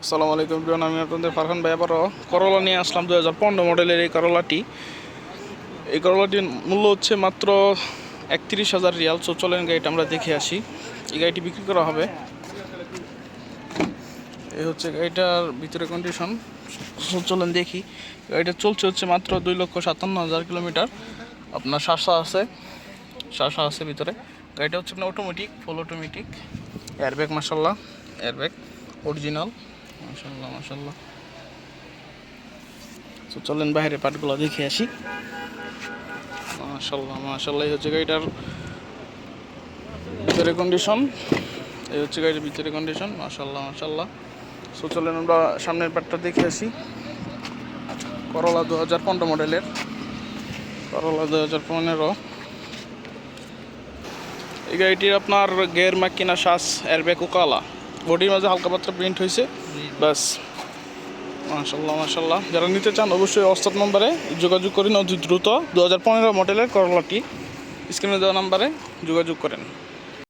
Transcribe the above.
আসসালামু আলাইকুম এভরিওয়ান, আমি আপনাদের ফারহান ভাই আবারও করলা নিয়ে আসলাম 2015 মডেলের এই করলাটি। এই করলাটির মূল্য হচ্ছে মাত্র 31,000 রিয়াল। সো চলেন গাড়িটা আমরা দেখে আসি। এই গাড়িটি বিক্রি করা হবে। এই হচ্ছে গাড়িটার ভিতরে কন্ডিশন। চলেন দেখি। গাড়িটা চলছে হচ্ছে মাত্র 2,57,000 কিলোমিটার। আপনার শাসা আছে ভিতরে। গাড়িটা হচ্ছে আপনার অটোমেটিক, ফুল অটোমেটিক। এয়ারব্যাগ মাশাল্লাহ, এয়ারব্যাগ অরিজিনাল, মাশাল্লাহ। তো চলেন বাইরে পার্টগুলো দেখে আসি। মাশাল্লাহ এই হচ্ছে গাড়িটার ভিতরে কন্ডিশন। এই হচ্ছে গাড়ির ভিতরে কন্ডিশন। মাশাল্লাহ। সো চলেন আমরা সামনের পার্টটা দেখে আসি। করলা 2015 মডেলের, করলা 2015। এই গাড়িটির আপনার গিয়ার মাকিনা শ্বাস এয়ারব্যাগ ও কালা, বডির মাঝে হালকা পাতলা প্রিন্ট হয়েছে বাস। মাশাল্লাহ। যারা নিতে চান অবশ্যই হোয়াটসঅ্যাপ নম্বরে যোগাযোগ করেন অতি দ্রুত। 2015 মডেলের করলাটি স্ক্রিনে দেওয়া নাম্বারে যোগাযোগ করেন।